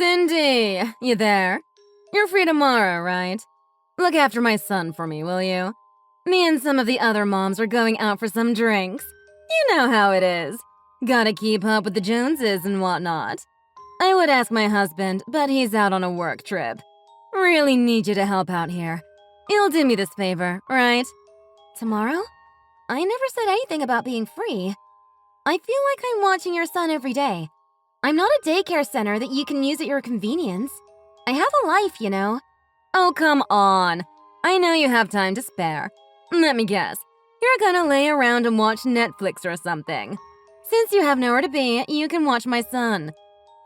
Cindy! You there? You're free tomorrow, right? Look after my son for me, will you? Me and some of the other moms are going out for some drinks. You know how it is. Gotta keep up with the Joneses and whatnot. I would ask my husband, but he's out on a work trip. Really need you to help out here. You'll do me this favor, right? Tomorrow? I never said anything about being free. I feel like I'm watching your son every day. I'm not a daycare center that you can use at your convenience. I have a life, you know. Oh, come on. I know you have time to spare. Let me guess. You're gonna lay around and watch Netflix or something. Since you have nowhere to be, you can watch my son.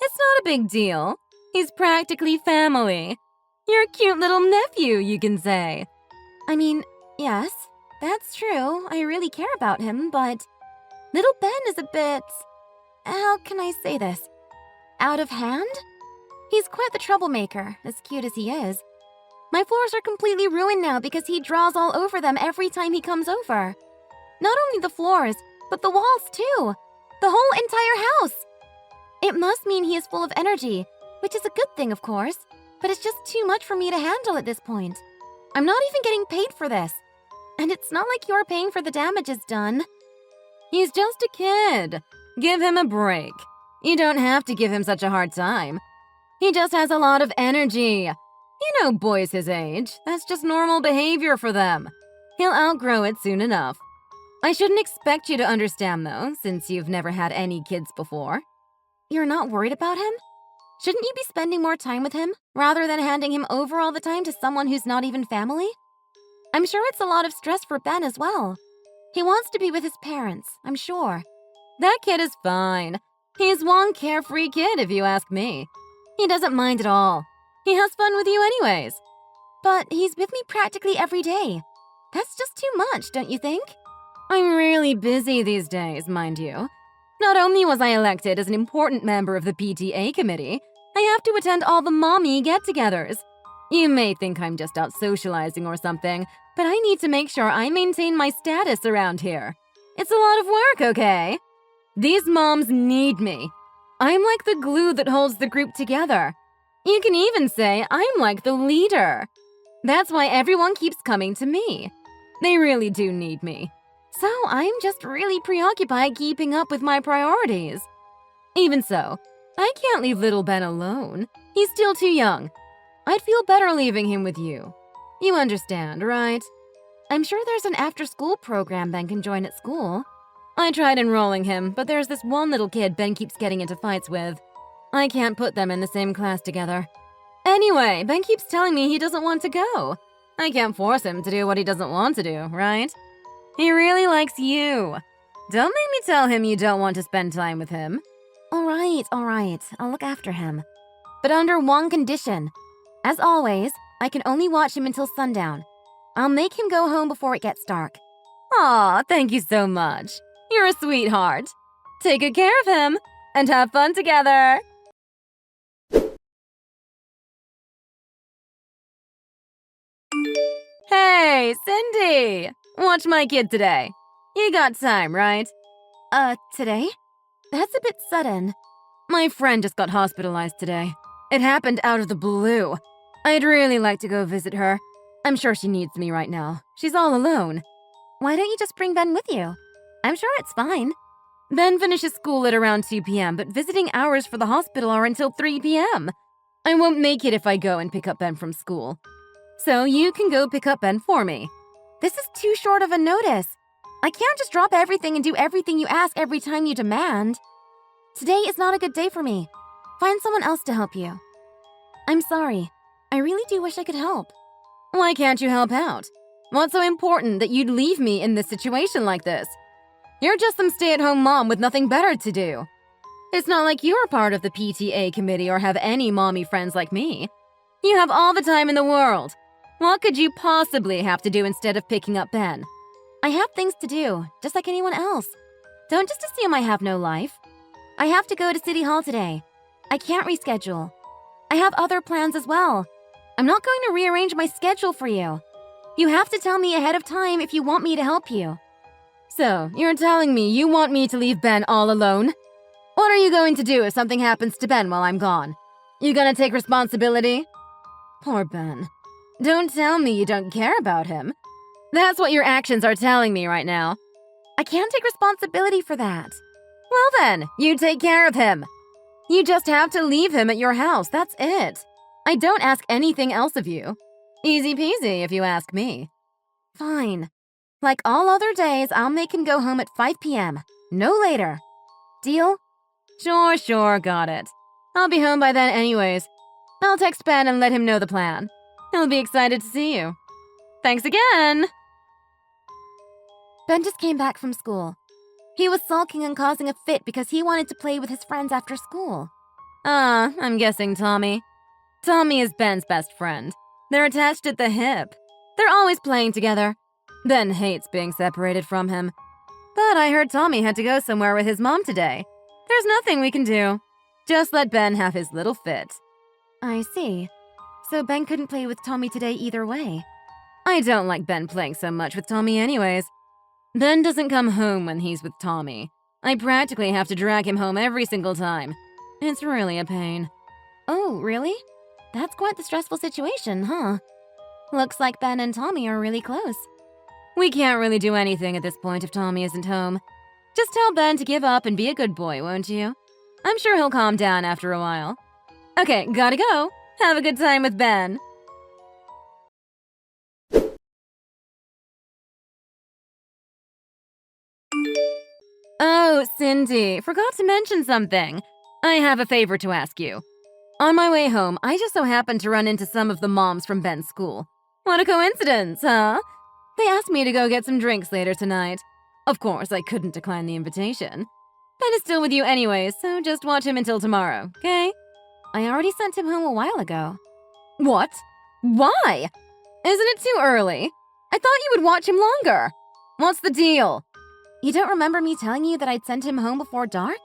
It's not a big deal. He's practically family. Your cute little nephew, you can say. I mean, yes, that's true. I really care about him, but little Ben is a bit… how can I say this? Out of hand? He's quite the troublemaker, as cute as he is. My floors are completely ruined now because he draws all over them every time he comes over. Not only the floors, but the walls too. The whole entire house. It must mean he is full of energy, which is a good thing, of course, but it's just too much for me to handle at this point. I'm not even getting paid for this. And it's not like you're paying for the damages done. He's just a kid. Give him a break. You don't have to give him such a hard time. He just has a lot of energy. You know boys his age. That's just normal behavior for them. He'll outgrow it soon enough. I shouldn't expect you to understand, though, since you've never had any kids before. You're not worried about him? Shouldn't you be spending more time with him, rather than handing him over all the time to someone who's not even family? I'm sure it's a lot of stress for Ben as well. He wants to be with his parents, I'm sure. That kid is fine. He's one carefree kid, if you ask me. He doesn't mind at all. He has fun with you anyways. But he's with me practically every day. That's just too much, don't you think? I'm really busy these days, mind you. Not only was I elected as an important member of the PTA committee, I have to attend all the mommy get-togethers. You may think I'm just out socializing or something, but I need to make sure I maintain my status around here. It's a lot of work, okay? These moms need me. I'm like the glue that holds the group together. You can even say I'm like the leader. That's why everyone keeps coming to me. They really do need me. So I'm just really preoccupied keeping up with my priorities. Even so, I can't leave little Ben alone. He's still too young. I'd feel better leaving him with you. You understand, right? I'm sure there's an after-school program Ben can join at school. I tried enrolling him, but there's this one little kid Ben keeps getting into fights with. I can't put them in the same class together. Anyway, Ben keeps telling me he doesn't want to go. I can't force him to do what he doesn't want to do, right? He really likes you. Don't make me tell him you don't want to spend time with him. All right. I'll look after him. But under one condition. As always, I can only watch him until sundown. I'll make him go home before it gets dark. Aw, thank you so much. You're a sweetheart. Take good care of him and have fun together. Hey, Cindy! Watch my kid today. You got time, right? Today? That's a bit sudden. My friend just got hospitalized today. It happened out of the blue. I'd really like to go visit her. I'm sure she needs me right now. She's all alone. Why don't you just bring Ben with you? I'm sure it's fine. Ben finishes school at around 2 p.m., but visiting hours for the hospital are until 3 p.m. I won't make it if I go and pick up Ben from school. So you can go pick up Ben for me. This is too short of a notice. I can't just drop everything and do everything you ask every time you demand. Today is not a good day for me. Find someone else to help you. I'm sorry. I really do wish I could help. Why can't you help out? What's so important that you'd leave me in this situation like this? You're just some stay-at-home mom with nothing better to do. It's not like you're part of the PTA committee or have any mommy friends like me. You have all the time in the world. What could you possibly have to do instead of picking up Ben? I have things to do, just like anyone else. Don't just assume I have no life. I have to go to City Hall today. I can't reschedule. I have other plans as well. I'm not going to rearrange my schedule for you. You have to tell me ahead of time if you want me to help you. So, you're telling me you want me to leave Ben all alone? What are you going to do if something happens to Ben while I'm gone? You gonna take responsibility? Poor Ben. Don't tell me you don't care about him. That's what your actions are telling me right now. I can't take responsibility for that. Well then, you take care of him. You just have to leave him at your house, that's it. I don't ask anything else of you. Easy peasy if you ask me. Fine. Like all other days, I'll make him go home at 5 p.m. No later. Deal? Sure, got it. I'll be home by then anyways. I'll text Ben and let him know the plan. He'll be excited to see you. Thanks again! Ben just came back from school. He was sulking and causing a fit because he wanted to play with his friends after school. I'm guessing Tommy. Tommy is Ben's best friend. They're attached at the hip. They're always playing together. Ben hates being separated from him. But I heard Tommy had to go somewhere with his mom today. There's nothing we can do. Just let Ben have his little fit. I see. So Ben couldn't play with Tommy today either way. I don't like Ben playing so much with Tommy anyways. Ben doesn't come home when he's with Tommy. I practically have to drag him home every single time. It's really a pain. Oh, really? That's quite the stressful situation, huh? Looks like Ben and Tommy are really close. We can't really do anything at this point if Tommy isn't home. Just tell Ben to give up and be a good boy, won't you? I'm sure he'll calm down after a while. Okay, gotta go. Have a good time with Ben. Oh, Cindy, forgot to mention something. I have a favor to ask you. On my way home, I just so happened to run into some of the moms from Ben's school. What a coincidence, huh? They asked me to go get some drinks later tonight. Of course, I couldn't decline the invitation. Ben is still with you anyway, so just watch him until tomorrow, okay? I already sent him home a while ago. What? Why? Isn't it too early? I thought you would watch him longer. What's the deal? You don't remember me telling you that I'd sent him home before dark?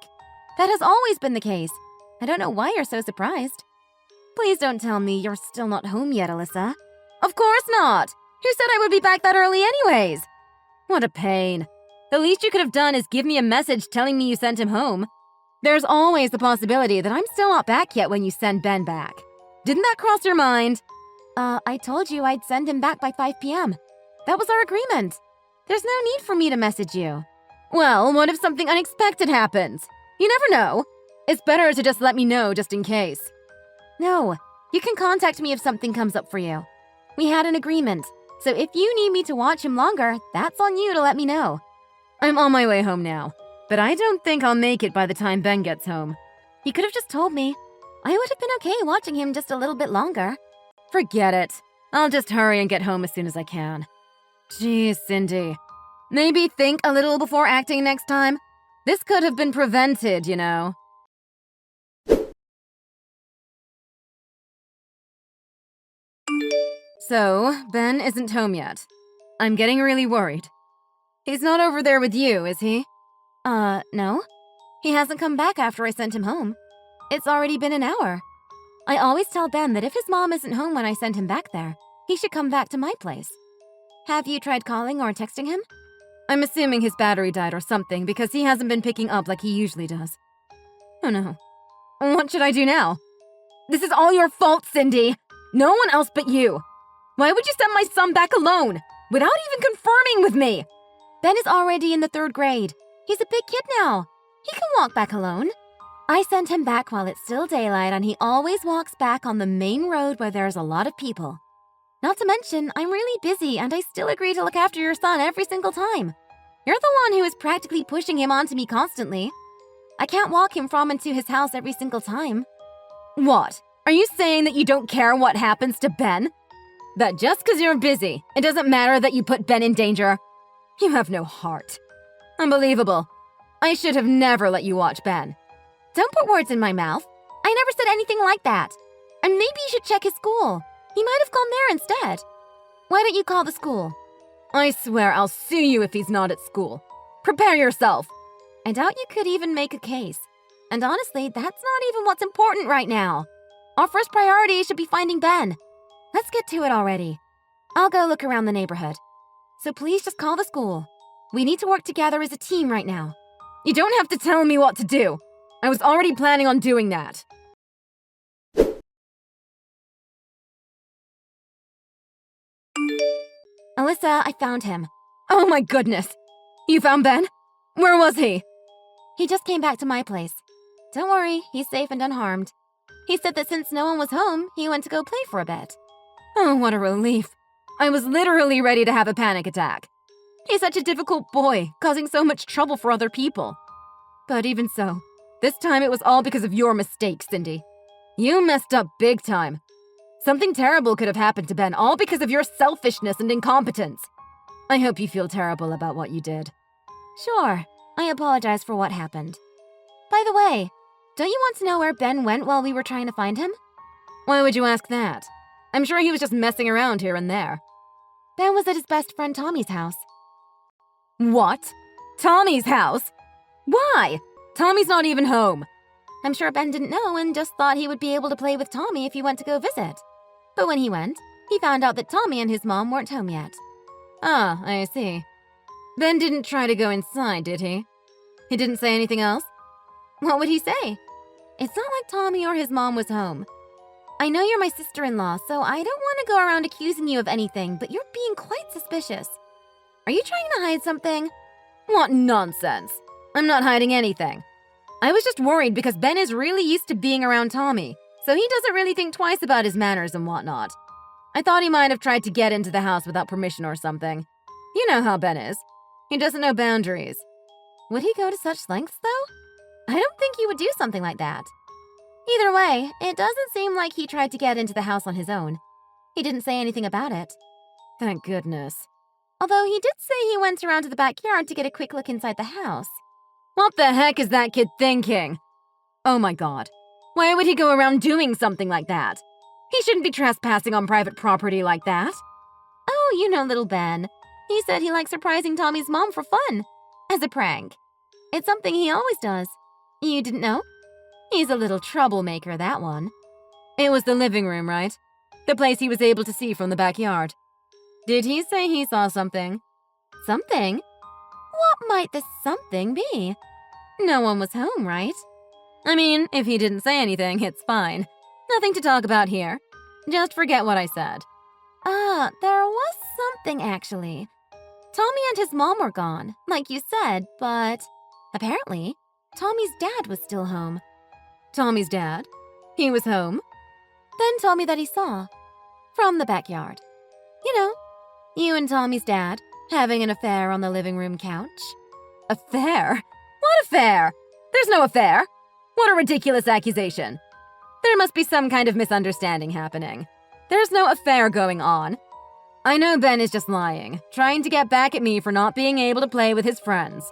That has always been the case. I don't know why you're so surprised. Please don't tell me you're still not home yet, Alyssa. Of course not! Who said I would be back that early anyways? What a pain. The least you could have done is give me a message telling me you sent him home. There's always the possibility that I'm still not back yet when you send Ben back. Didn't that cross your mind? I told you I'd send him back by 5 p.m. That was our agreement. There's no need for me to message you. Well, what if something unexpected happens? You never know. It's better to just let me know just in case. No, you can contact me if something comes up for you. We had an agreement, so if you need me to watch him longer, that's on you to let me know. I'm on my way home now, but I don't think I'll make it by the time Ben gets home. He could have just told me. I would have been okay watching him just a little bit longer. Forget it. I'll just hurry and get home as soon as I can. Geez, Cindy. Maybe think a little before acting next time. This could have been prevented, you know. So, Ben isn't home yet. I'm getting really worried. He's not over there with you, is he? No. He hasn't come back after I sent him home. It's already been an hour. I always tell Ben that if his mom isn't home when I send him back there, he should come back to my place. Have you tried calling or texting him? I'm assuming his battery died or something because he hasn't been picking up like he usually does. Oh no. What should I do now? This is all your fault, Cindy! No one else but you! Why would you send my son back alone, without even confirming with me? Ben is already in the 3rd grade. He's a big kid now. He can walk back alone. I sent him back while it's still daylight and he always walks back on the main road where there's a lot of people. Not to mention, I'm really busy and I still agree to look after your son every single time. You're the one who is practically pushing him onto me constantly. I can't walk him from and to his house every single time. What? Are you saying that you don't care what happens to Ben? That just because you're busy, it doesn't matter that you put Ben in danger? You have no heart. Unbelievable. I should have never let you watch Ben. Don't put words in my mouth. I never said anything like that. And maybe you should check his school. He might have gone there instead. Why don't you call the school? I swear I'll sue you if he's not at school. Prepare yourself. I doubt you could even make a case. And honestly, that's not even what's important right now. Our first priority should be finding Ben. Let's get to it already. I'll go look around the neighborhood. So please just call the school. We need to work together as a team right now. You don't have to tell me what to do. I was already planning on doing that. Alyssa, I found him. Oh my goodness! You found Ben? Where was he? He just came back to my place. Don't worry, he's safe and unharmed. He said that since no one was home, he went to go play for a bit. Oh, what a relief. I was literally ready to have a panic attack. He's such a difficult boy, causing so much trouble for other people. But even so, this time it was all because of your mistake, Cindy. You messed up big time. Something terrible could have happened to Ben, all because of your selfishness and incompetence. I hope you feel terrible about what you did. Sure, I apologize for what happened. By the way, don't you want to know where Ben went while we were trying to find him? Why would you ask that? I'm sure he was just messing around here and there. Ben was at his best friend Tommy's house. What? Tommy's house? Why? Tommy's not even home. I'm sure Ben didn't know and just thought he would be able to play with Tommy if he went to go visit. But when he went, he found out that Tommy and his mom weren't home yet. Ah, I see. Ben didn't try to go inside, did he? He didn't say anything else? What would he say? It's not like Tommy or his mom was home. I know you're my sister-in-law, so I don't want to go around accusing you of anything, but you're being quite suspicious. Are you trying to hide something? What nonsense! I'm not hiding anything. I was just worried because Ben is really used to being around Tommy, so he doesn't really think twice about his manners and whatnot. I thought he might have tried to get into the house without permission or something. You know how Ben is. He doesn't know boundaries. Would he go to such lengths, though? I don't think he would do something like that. Either way, it doesn't seem like he tried to get into the house on his own. He didn't say anything about it. Thank goodness. Although he did say he went around to the backyard to get a quick look inside the house. What the heck is that kid thinking? Oh my god. Why would he go around doing something like that? He shouldn't be trespassing on private property like that. Oh, you know little Ben. He said he likes surprising Tommy's mom for fun. As a prank. It's something he always does. You didn't know? He's a little troublemaker, that one. It was the living room, right? The place he was able to see from the backyard. Did he say he saw something? Something? What might the something be? No one was home, right? I mean, if he didn't say anything, it's fine. Nothing to talk about here. Just forget what I said. There was something, actually. Tommy and his mom were gone, like you said, but apparently, Tommy's dad was still home. Tommy's dad? He was home? Ben told me that he saw. From the backyard. You know, you and Tommy's dad having an affair on the living room couch. Affair? What affair? There's no affair. What a ridiculous accusation. There must be some kind of misunderstanding happening. There's no affair going on. I know Ben is just lying, trying to get back at me for not being able to play with his friends.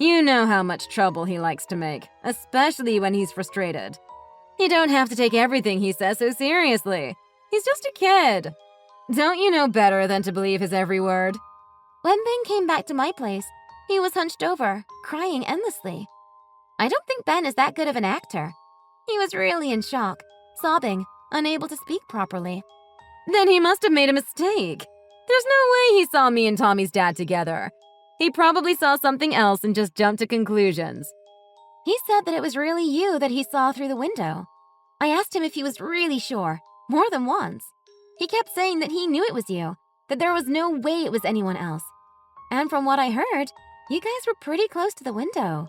You know how much trouble he likes to make, especially when he's frustrated. You don't have to take everything he says so seriously. He's just a kid. Don't you know better than to believe his every word? When Ben came back to my place, he was hunched over, crying endlessly. I don't think Ben is that good of an actor. He was really in shock, sobbing, unable to speak properly. Then he must have made a mistake. There's no way he saw me and Tommy's dad together. He probably saw something else and just jumped to conclusions. He said that it was really you that he saw through the window. I asked him if he was really sure, more than once. He kept saying that he knew it was you, that there was no way it was anyone else. And from what I heard, you guys were pretty close to the window.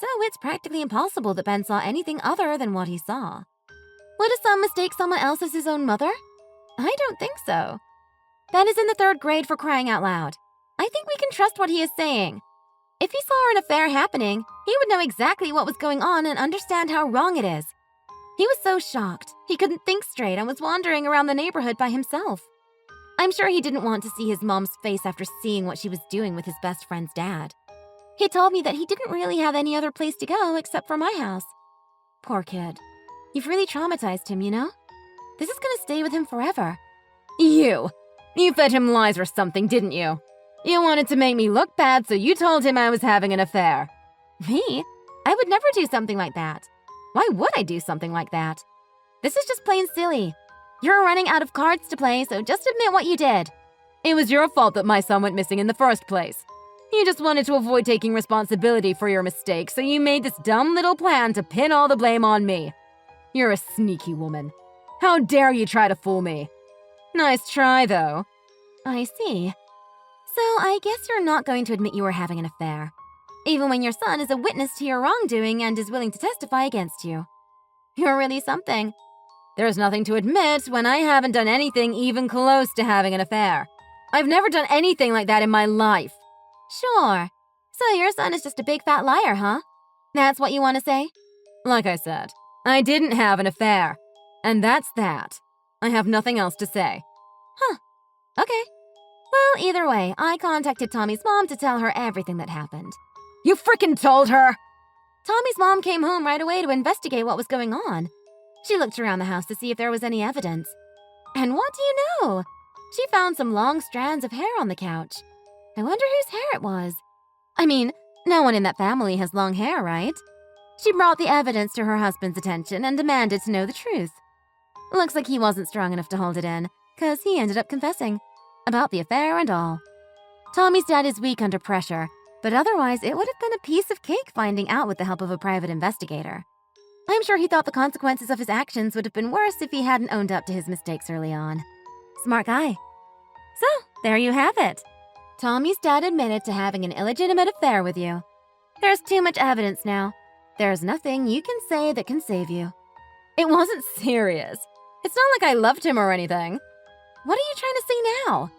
So it's practically impossible that Ben saw anything other than what he saw. Would a son mistake someone else as his own mother? I don't think so. Ben is in the 3rd grade, for crying out loud. I think we can trust what he is saying. If he saw an affair happening, he would know exactly what was going on and understand how wrong it is. He was so shocked, he couldn't think straight and was wandering around the neighborhood by himself. I'm sure he didn't want to see his mom's face after seeing what she was doing with his best friend's dad. He told me that he didn't really have any other place to go except for my house. Poor kid. You've really traumatized him, you know? This is gonna stay with him forever. You fed him lies or something, didn't you? You wanted to make me look bad, so you told him I was having an affair. Me? I would never do something like that. Why would I do something like that? This is just plain silly. You're running out of cards to play, so just admit what you did. It was your fault that my son went missing in the first place. You just wanted to avoid taking responsibility for your mistake, so you made this dumb little plan to pin all the blame on me. You're a sneaky woman. How dare you try to fool me? Nice try, though. I see. So I guess you're not going to admit you were having an affair, even when your son is a witness to your wrongdoing and is willing to testify against you. You're really something. There's nothing to admit when I haven't done anything even close to having an affair. I've never done anything like that in my life. Sure. So your son is just a big fat liar, huh? That's what you want to say? Like I said, I didn't have an affair. And that's that. I have nothing else to say. Huh. Okay. Well, either way, I contacted Tommy's mom to tell her everything that happened. You frickin' told her! Tommy's mom came home right away to investigate what was going on. She looked around the house to see if there was any evidence. And what do you know? She found some long strands of hair on the couch. I wonder whose hair it was. I mean, no one in that family has long hair, right? She brought the evidence to her husband's attention and demanded to know the truth. Looks like he wasn't strong enough to hold it in, 'cause he ended up confessing. About the affair and all. Tommy's dad is weak under pressure, but otherwise it would have been a piece of cake finding out with the help of a private investigator. I'm sure he thought the consequences of his actions would have been worse if he hadn't owned up to his mistakes early on. Smart guy. So, there you have it. Tommy's dad admitted to having an illegitimate affair with you. There's too much evidence now. There's nothing you can say that can save you. It wasn't serious. It's not like I loved him or anything. What are you trying to say now?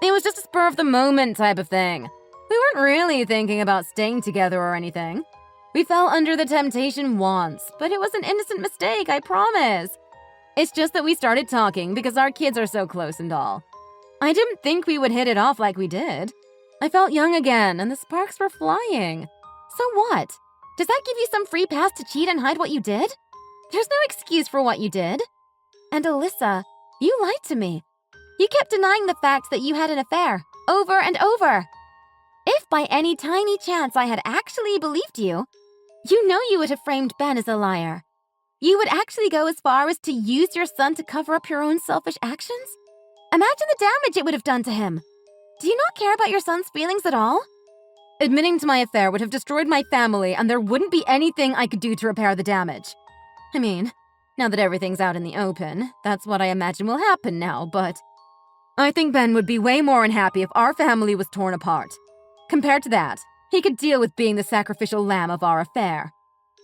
It was just a spur of the moment type of thing. We weren't really thinking about staying together or anything. We fell under the temptation once, but it was an innocent mistake, I promise. It's just that we started talking because our kids are so close and all. I didn't think we would hit it off like we did. I felt young again and the sparks were flying. So what? Does that give you some free pass to cheat and hide what you did? There's no excuse for what you did. And Alyssa, you lied to me. You kept denying the fact that you had an affair, over and over. If by any tiny chance I had actually believed you, you know you would have framed Ben as a liar. You would actually go as far as to use your son to cover up your own selfish actions? Imagine the damage it would have done to him. Do you not care about your son's feelings at all? Admitting to my affair would have destroyed my family, and there wouldn't be anything I could do to repair the damage. I mean, now that everything's out in the open, that's what I imagine will happen now, but I think Ben would be way more unhappy if our family was torn apart. Compared to that, he could deal with being the sacrificial lamb of our affair.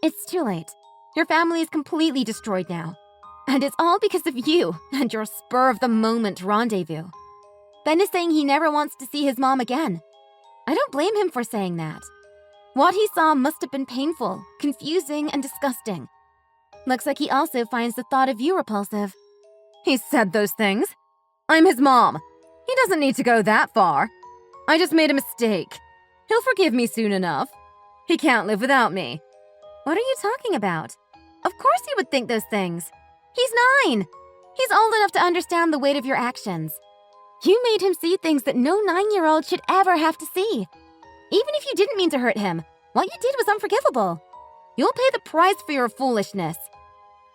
It's too late. Your family is completely destroyed now. And it's all because of you and your spur-of-the-moment rendezvous. Ben is saying he never wants to see his mom again. I don't blame him for saying that. What he saw must have been painful, confusing, and disgusting. Looks like he also finds the thought of you repulsive. He said those things. I'm his mom. He doesn't need to go that far. I just made a mistake. He'll forgive me soon enough. He can't live without me. What are you talking about? Of course he would think those things. He's 9. He's old enough to understand the weight of your actions. You made him see things that no 9-year-old should ever have to see. Even if you didn't mean to hurt him, what you did was unforgivable. You'll pay the price for your foolishness.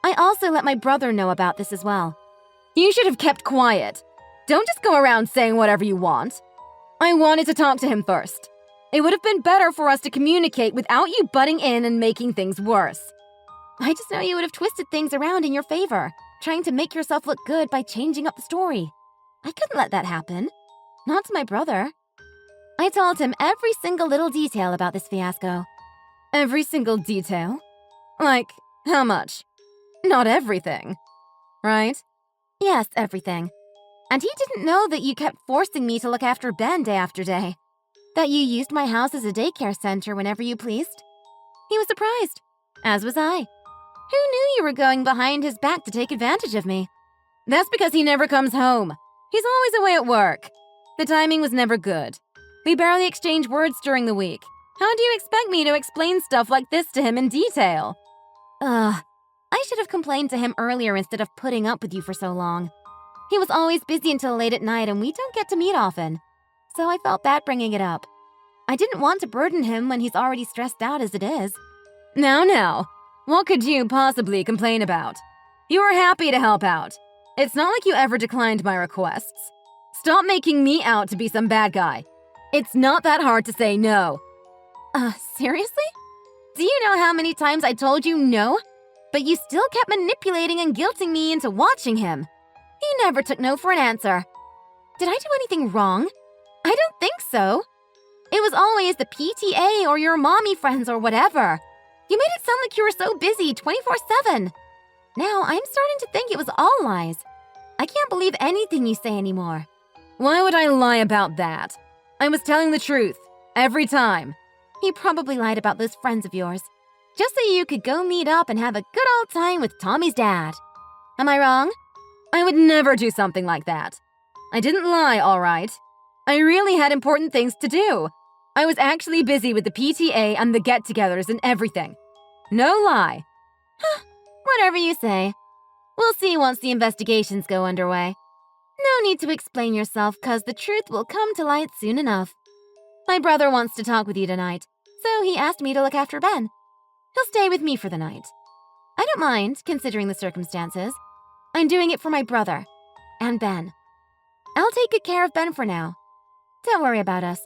I also let my brother know about this as well. You should have kept quiet. Don't just go around saying whatever you want. I wanted to talk to him first. It would have been better for us to communicate without you butting in and making things worse. I just know you would have twisted things around in your favor, trying to make yourself look good by changing up the story. I couldn't let that happen. Not to my brother. I told him every single little detail about this fiasco. Every single detail? Like, how much? Not everything. Right? Yes, everything. And he didn't know that you kept forcing me to look after Ben day after day. That you used my house as a daycare center whenever you pleased. He was surprised, as was I. Who knew you were going behind his back to take advantage of me? That's because he never comes home. He's always away at work. The timing was never good. We barely exchange words during the week. How do you expect me to explain stuff like this to him in detail? I should have complained to him earlier instead of putting up with you for so long. He was always busy until late at night and we don't get to meet often. So I felt bad bringing it up. I didn't want to burden him when he's already stressed out as it is. Now, what could you possibly complain about? You were happy to help out. It's not like you ever declined my requests. Stop making me out to be some bad guy. It's not that hard to say no. Seriously? Do you know how many times I told you no? But you still kept manipulating and guilting me into watching him. He never took no for an answer. Did I do anything wrong? I don't think so. It was always the PTA or your mommy friends or whatever. You made it sound like you were so busy 24/7. Now I'm starting to think it was all lies. I can't believe anything you say anymore. Why would I lie about that? I was telling the truth, every time. You probably lied about those friends of yours, just so you could go meet up and have a good old time with Tommy's dad. Am I wrong? I would never do something like that. I didn't lie, all right. I really had important things to do. I was actually busy with the PTA and the get-togethers and everything. No lie. Whatever you say. We'll see once the investigations go underway. No need to explain yourself, cause the truth will come to light soon enough. My brother wants to talk with you tonight, so he asked me to look after Ben. He'll stay with me for the night. I don't mind, considering the circumstances. I'm doing it for my brother. And Ben. I'll take good care of Ben for now. Don't worry about us.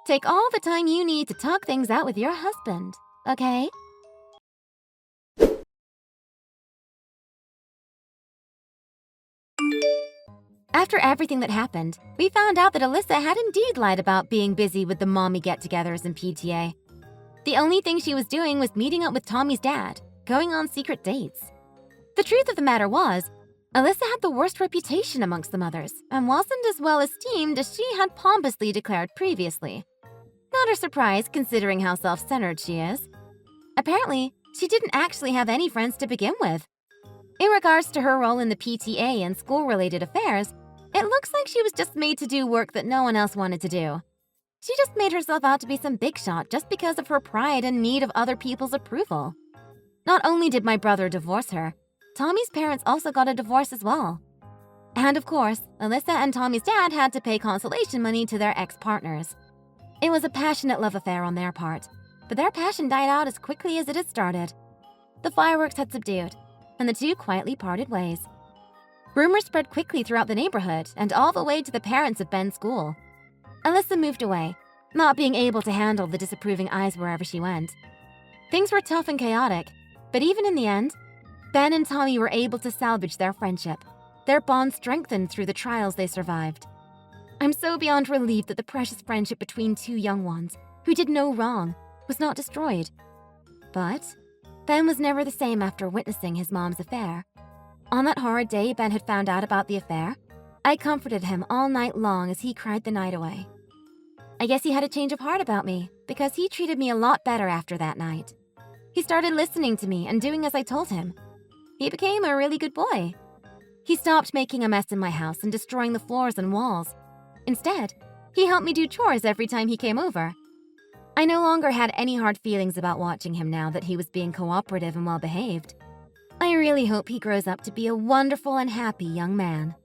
Take all the time you need to talk things out with your husband, okay? After everything that happened, we found out that Alyssa had indeed lied about being busy with the mommy get-togethers and PTA. The only thing she was doing was meeting up with Tommy's dad, going on secret dates. The truth of the matter was, Alyssa had the worst reputation amongst the mothers and wasn't as well esteemed as she had pompously declared previously. Not a surprise considering how self-centered she is. Apparently, she didn't actually have any friends to begin with. In regards to her role in the PTA and school-related affairs, it looks like she was just made to do work that no one else wanted to do. She just made herself out to be some big shot just because of her pride and need of other people's approval. Not only did my brother divorce her, Tommy's parents also got a divorce as well. And of course, Alyssa and Tommy's dad had to pay consolation money to their ex-partners. It was a passionate love affair on their part, but their passion died out as quickly as it had started. The fireworks had subdued, and the two quietly parted ways. Rumors spread quickly throughout the neighborhood and all the way to the parents of Ben's school. Alyssa moved away, not being able to handle the disapproving eyes wherever she went. Things were tough and chaotic, but even in the end, Ben and Tommy were able to salvage their friendship. Their bond strengthened through the trials they survived. I'm so beyond relieved that the precious friendship between two young ones, who did no wrong, was not destroyed. But Ben was never the same after witnessing his mom's affair. On that horrid day Ben had found out about the affair, I comforted him all night long as he cried the night away. I guess he had a change of heart about me, because he treated me a lot better after that night. He started listening to me and doing as I told him. He became a really good boy. He stopped making a mess in my house and destroying the floors and walls. Instead, he helped me do chores every time he came over. I no longer had any hard feelings about watching him now that he was being cooperative and well-behaved. I really hope he grows up to be a wonderful and happy young man.